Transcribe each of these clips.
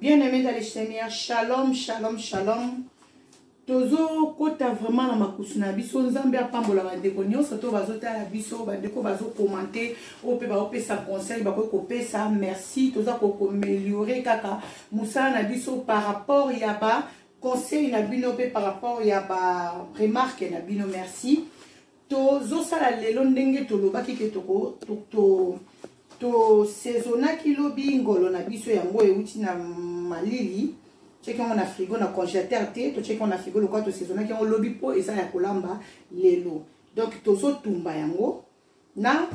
Bien-aimés dans les Seigneurs, shalom, shalom, shalom. Tozo kota vraiment na makusu na biso nzambe apambola bandeko nyonso to bazotala biso bandeko bazo commenter ope ba opesa conseil ba ko pesa merci toza ko améliorer kaka musala na biso par rapport ya ba conseil na bino pe par rapport ya ba remarque na bino merci tozo sala lelo ndenge to lobaki ke to saisonaki lobi ngolo na biso yango euti na malili. Check on a frigo na congélateur te to check on a frigo le quoi to saisonner qui on lobby po et ça ya kolamba lelo donc tozo tumba yango na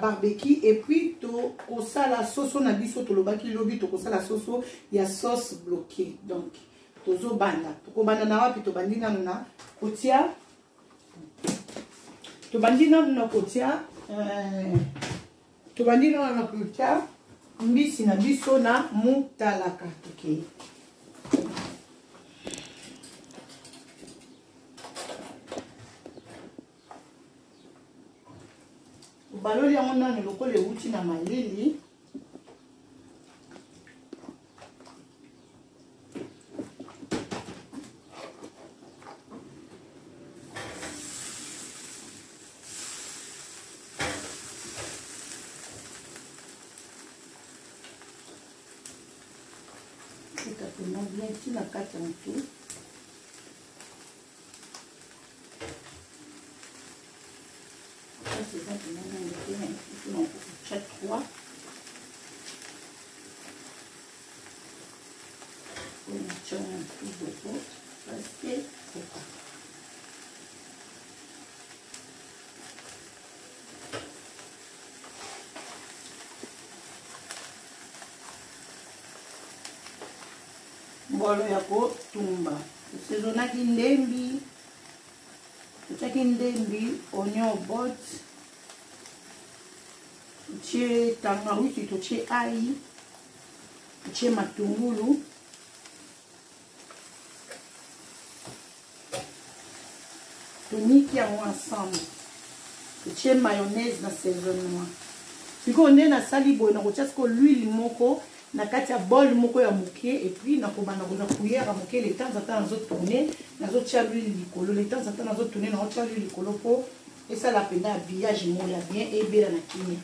barbecue et puis to kosala sauce na biso to lobaki lobby to kosala sauce ya sauce bloquée donc tozo banda to ko banda na wapi to bandina na kotia to bandina na kotia to bandina na kotia mbisi na biso na mutalaka okay. Baloli yango nani lokolo euti na malili ekatema bien ntina kati ya motu c'est ça que nous avons fait 3 on a un peu de pot parce que c'est pas mbolo ya kotumba saisonaki ndembi totiaki ndembi oignon botte totie tangawizi totie ai totie matungulu toniki yango ensemble totie mayonnaise na saisonnement sikoyo nde nasali boye nakotia sikoyo l'huile moko na kati ya bol moko ya moke et puis nakobanda kozwa cuillère ya moke le temps ata nazotourne nazotia l'huile likolo le temps ata nazotourne naotia l'huile likolo mpo esala mpenza habillage moko ya bien ebela na kimia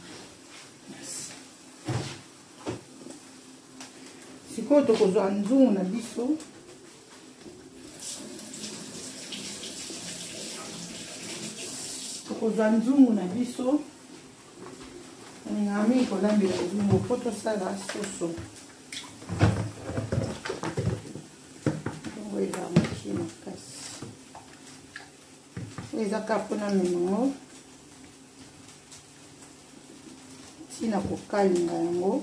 sikoyo tokozwa nzungu na biso ngami kolambela nzungu po tosala soso nzungu eza mokie makasi ezaka mpona menango ntina kokalinga yango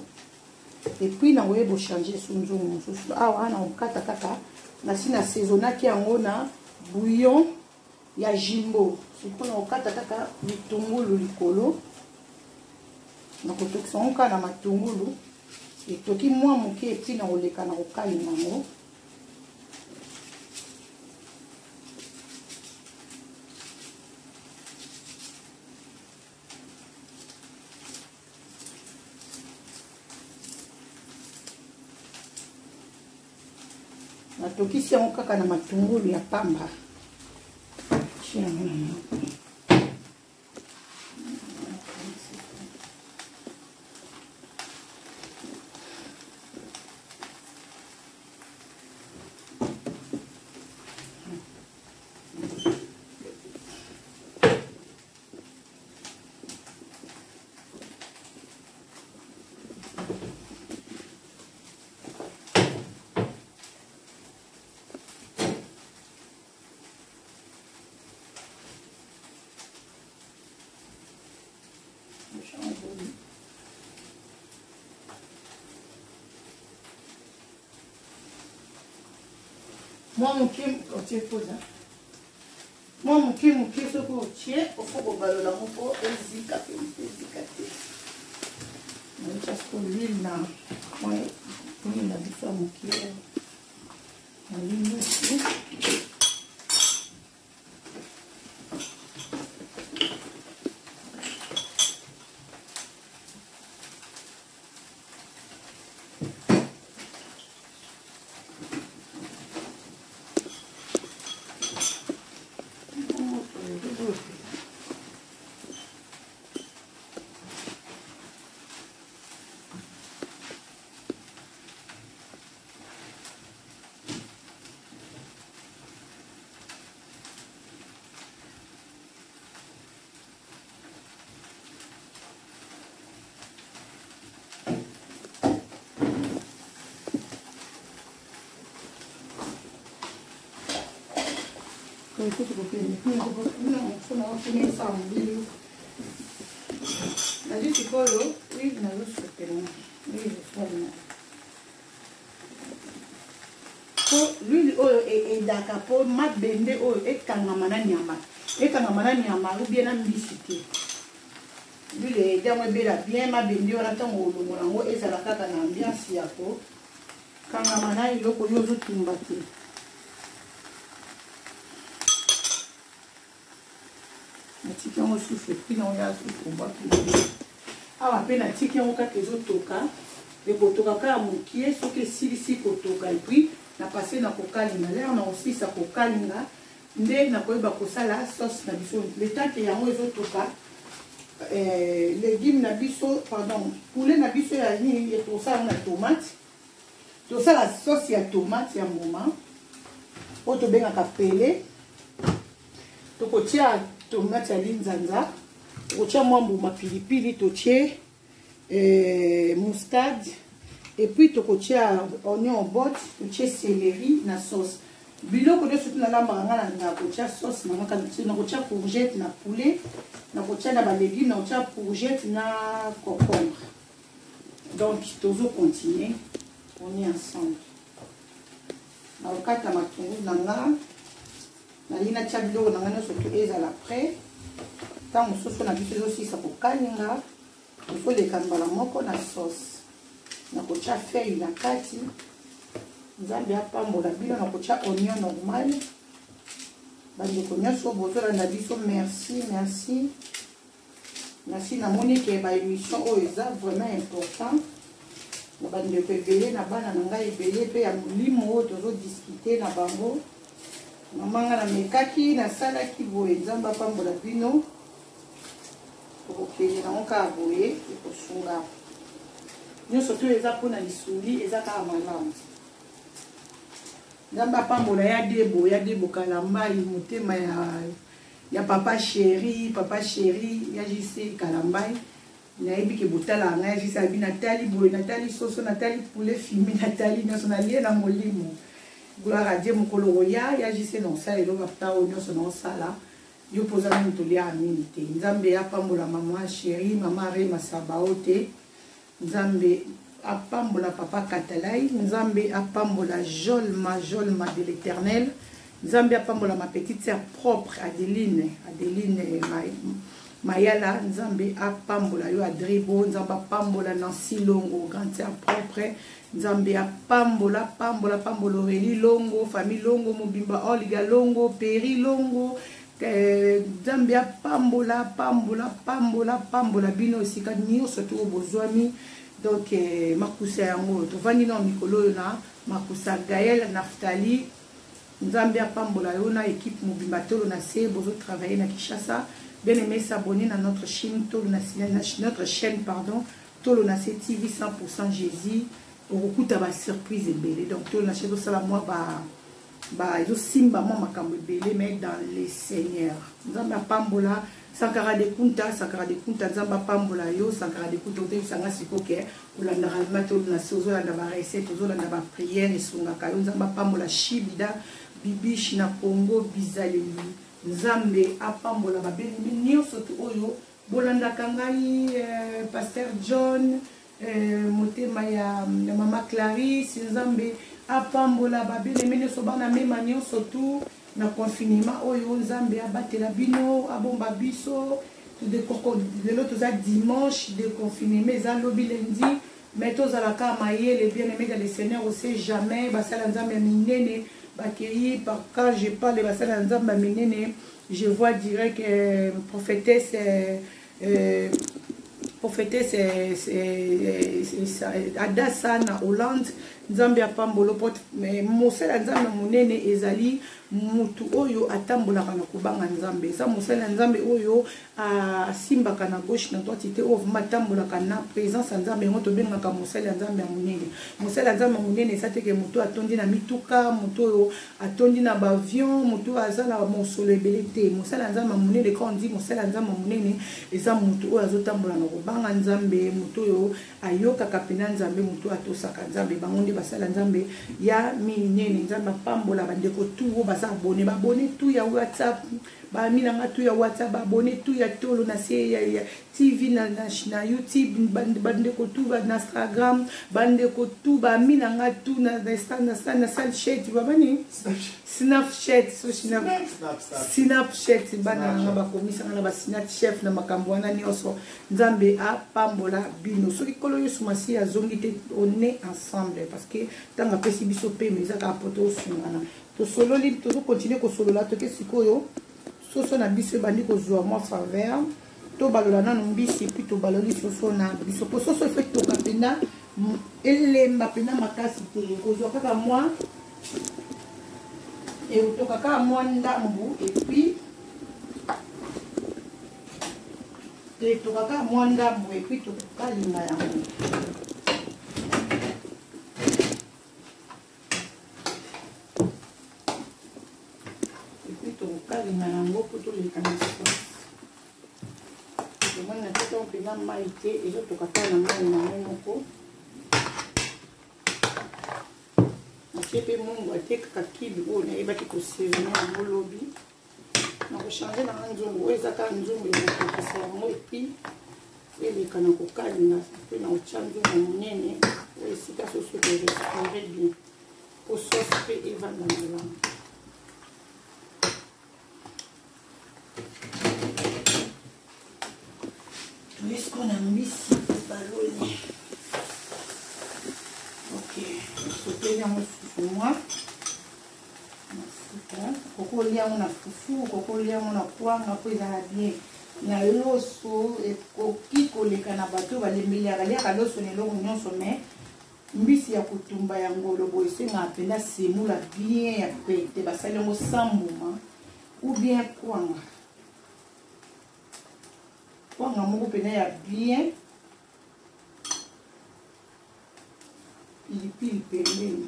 epuis nango yeba ochange so nzungu mosusu awa nakokata kaka nasi na saisonaki yango na bouillon ya jimbo sikoyo nakokata kaka bitungulu likolo nakotokisa yango kaka na matungulu etoki mwa moke epuis na koleka na kokalinga yango natokisi yango kaka na matungulu ya pamba Moi mon pied quand tu poses moi mon pied ce que tu es au faut que balola mon po ezika pe ezikate mais parce que l'huile na moi on a dit ça mon pied l'huile est d'accord mat bende et kangamana nyama ou bien ambisité l'huile est bien ma bende on attend au longo et ça la kaka na ambiance yako kangamana iloko yozo tumbate natiki yango souffle puis na oya souffle on va tout awa pe natiki yango kaka ezotoka ekotoka kaka mokie soki esilisi kotoka epuis na passé na kokalinga lere na osisa kokalinga nde nakoyeba kosala sauce na biso le temps ke yango ezotoka légume na biso pardon poulet na biso ya nini tosala na tomate tosala sauce ya tomate ya mbuma oyo tobengaka pele tokotia tomate ya linzanza tokotia mwa mbuma pilipili totie mustard et puis tokotia oignon botte totie céleri na sauce biloko de surtout na lamba ngana na kotia sauce na ngaka na kotia courgette na poulet na kotia na ba légumes na kotia courgette na concombre donc tozo continuer on est ensemble na okata matungulu na nga na lina tia biloko na ngana surtout ezala prêt tant mosusu na biso ezosisa kokalinga il faut les kambala moko na sauce na kotia feuille na kati nzambe apambola bino na kotia oignon normal bandeko nyonso bozolanda biso merci namoni ke baémission oyo eza vraiment important na bandeko ebele na bana na ngai ebele mpe ya molimo oyo tozodiskute na bango mamanga na mekaki nasalaki boye nzambe apambola bino okokende nango kaka boye ekosunga nyonso to eza mpona lisuli eza kaka malamu nzambe apambola ya debo kalambai motema ya papa chéri ya jise kalambai nayebi ke botala nga ya jise abi natali boye natali soso natali poulet fimi natali nyonso nalie na molimo gloire à Dieu mokolo oya ya jise na osala eloko apta oyo nyonso na osala yo mpoza nani tolia amini te nzambe apambola mama chéri mama rema sabao te nzambe apambola papa katalai nzambe apambola jolma de l'éternel nzambe apambola ma petite sœur propre Adeline mayala nzambe apambola yo adribo nzambe apambola Nancy Longo grande sœur propre nzambe apambola Aurélie Longo famille Longo mobimba Olga Longo Peri Longo nzambe apambola pambola bino esika nyonso to bozwami donc makusa yango tovandi na mikolo oyo na makusa Gaël Naftali nzambe apambola yo na équipe mobimba tolo na se bozo travailler na Kinshasa bien aimé s'abonner à notre chaîne tolo na notre chaîne pardon tolo na se TV 100% Jésus okuta ba surprise ebele donc tolo na chaîne sala moi ba yo simba moi makambo ebele mais dans les seigneurs nzambe apambola Sankara de Kunta nzamba pambola yo Sankara de Kunta te sanga sikoke olanda almato na sozo landa ba recette ozolanda ba prière esunga kayo nzamba pambola shibida bibishi na Congo bizaleli nzambe apambola ba beni nyonso oyo bolanda kangai pasteur John motema ya mama Clarisse nzambe apambola ba beni nyonso bana mema nyonso tu na confinement oyo nzambe abatela bino abomba biso lelo toza dimanche de confinement eza lobi lundi mais tozalaka mayele bien aimé dans le Seigneur on sait jamais basala nzambe minene bakei par quand je parle basala nzambe minene je vois direct prophétesse Adassa na Hollande nzambe apambolo pot mais mosala nzambe monene ezali mutu oyo atambolaka na kubanga nzambe eza mosala nzambe oyo asimbaka na gauche na droite te oyo matambolaka na présence ya nzambe yango tobengaka mosala nzambe ya monene mosala nzambe monene eza teke mutu atondi na mituka mutu oyo atondi na bavion mutu azala mosolo ebele te mosala nzambe monene quand on dit mosala nzambe monene eza mutu oyo azotambola na kubanga banga nzambe mutu yo ayoka kapena nzambe mutu atosaka nzambe bango nde basala nzambe ya minene nzambe pambola bandeko tu o basa abonné babonné tu ya WhatsApp baminanga tu ya WhatsApp babonné tu ya tolo na se ya TV na YouTube bandeko tu na Instagram bandeko tu baminanga tu na Snapchat babani Snapchat so Snapchat bana nga bakomisa na ba Snapchat na makambo wana nyonso nzambe apambola bino soki kolo yesu masi azongi te on est ensemble parce que tanga pesi biso pe mezaka poto sungana to sololi to continuer ko solola to ke sikoyo soso na biso bandi ko zwa moi faveur to balola nanu mbisi puis to baloli soso na biso po soso fait to kapena elemba pena makasi te ko zwa kaka moi et to kaka moi ndambu et puis te to kaka moi ndambu et puis to kalinga yango kalinga yango po toleka na sauce omona te to mpena mai te ezotoka kaka na ngai nango moko atie mpe mungu atekaka kibi oyo nayebaki kosaisonne yango lobi na kochange nanga nzungu oyo eza kaka nzungu ekokokisa yango epuis eleka na kokalinga mpe na otya nzungu monene oyo esika soso korespire bien po sauce mpe evanda malamu est-ce qu'on a mis ici ballonné? Ok, sauter dans le foufou moi. Koko lia mon foufou, koko lia mon poanga pour bien. Na loso et koki koleka na bato balembeli akalia kaloso ne lo nyonso mais mbisi ya kutumba ya ngolo boy senga apenda semula bien ya pete basali ngo sambuma ou bien kwanga. Kwanga moko pena ya bien pilipili pembeni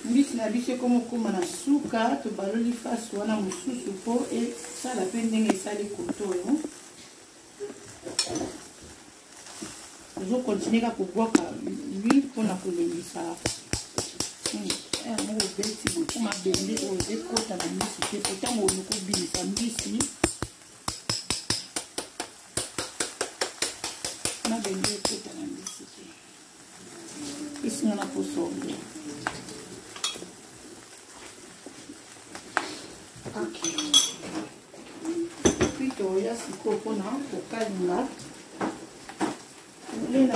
mbisi na biso ekomokoma na suka tobaloli fasi wana mosusu po esala mpe ndenge esali kotoyo ozokontinue kaka kobwaka huile mpona kolembisa yango obeti botu mabende oyo ekota na mbisi te po ntango oluka obilisa mbisi mabende ekota na mbisi te esinga na poso obe ok puis toya sikoyo mpona kokalinga Lena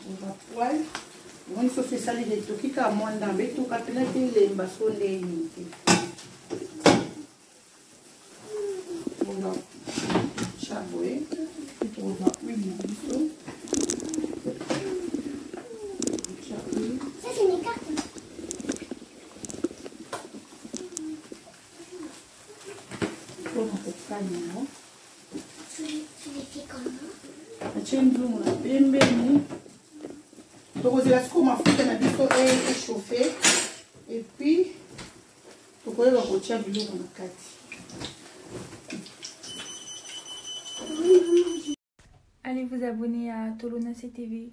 on va poil on se fait saler des toki ka mwanda beto kapela te lemba sonde ni on va chabouer puis on va huiler biso ça c'est mes cartes on va faire nzungu na pembeni tokozela sikoyo mafuta na biso échauffe et puis tokoyeba kotia biloko na kati. Allez vous abonner à Tolonacé TV,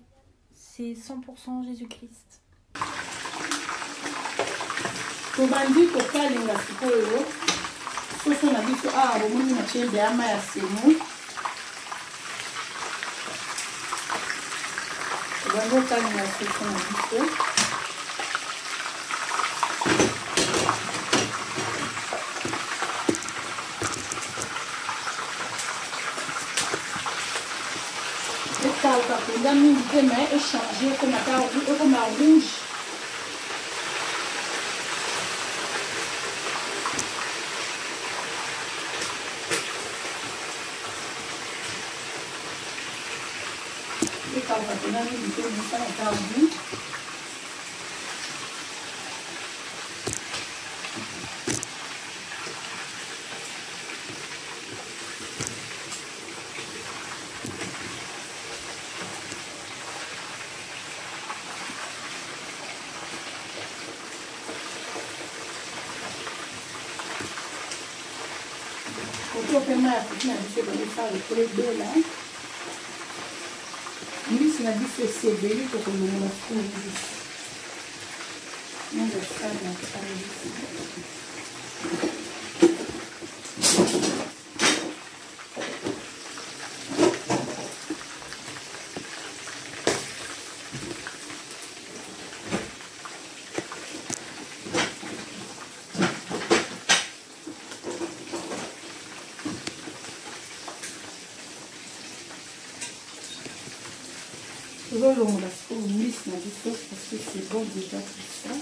c'est 100% Jésus-Christ. Tobandi kokalinga sikoyo soso na biso awa bomoni na chembe ya mai ya semo Vamos botar na seção aqui. Esse o capim da minha também é changer como a rouge. Kalau katanya ini itu bisa tahu. biso mpe mai ya futi na biso ezalosala lokolo ebela mbisi na biso esebeli tokolongola sikoyo mbisi nozosala mbisi tozolongola sikoyo mbisi na biso parce que c'est bon déjà tout ça.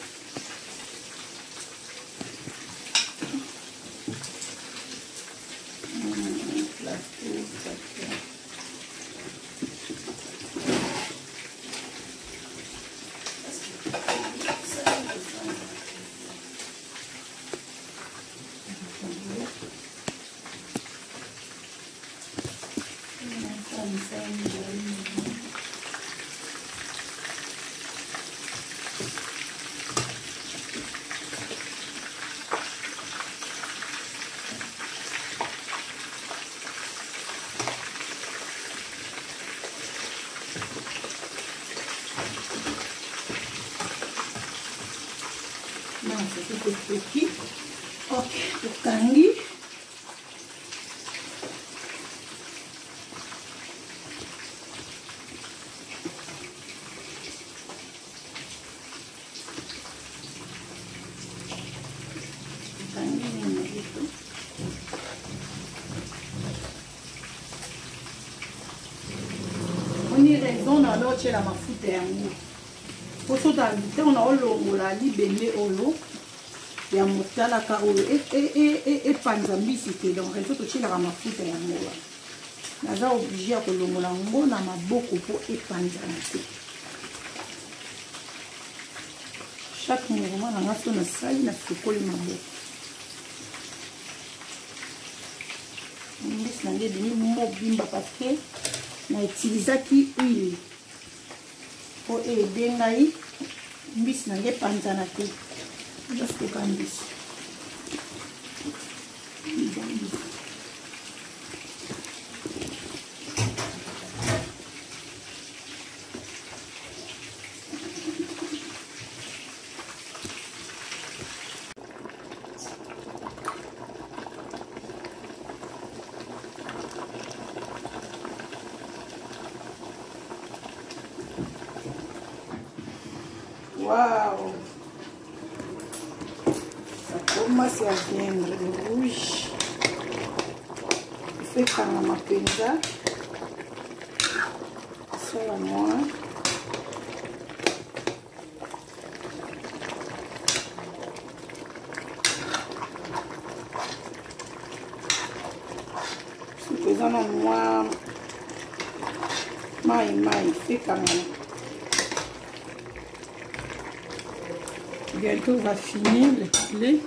Petit. Ok, tokangi on y raison na loche la mafuta yango poso ta ntango na olongola libende oyo ya motalaka oyo epanza mbisi te donc reso totielaka mafuta yango wana naza oblige ya kolongola yango na maboko mpo epanzana te chaque mouvement nanga so nasali nasokoli maboko mbisi nange ebimi mobimba parce que na utilisaki huile mpo ede ngai mbisi nange epanzana te just cook on this. Wow! Commence à viendre le rouge. Il fait comme ma penza. Sur la noix. Si faisant la noix, maï, fait comme bientôt on va finir le poulet.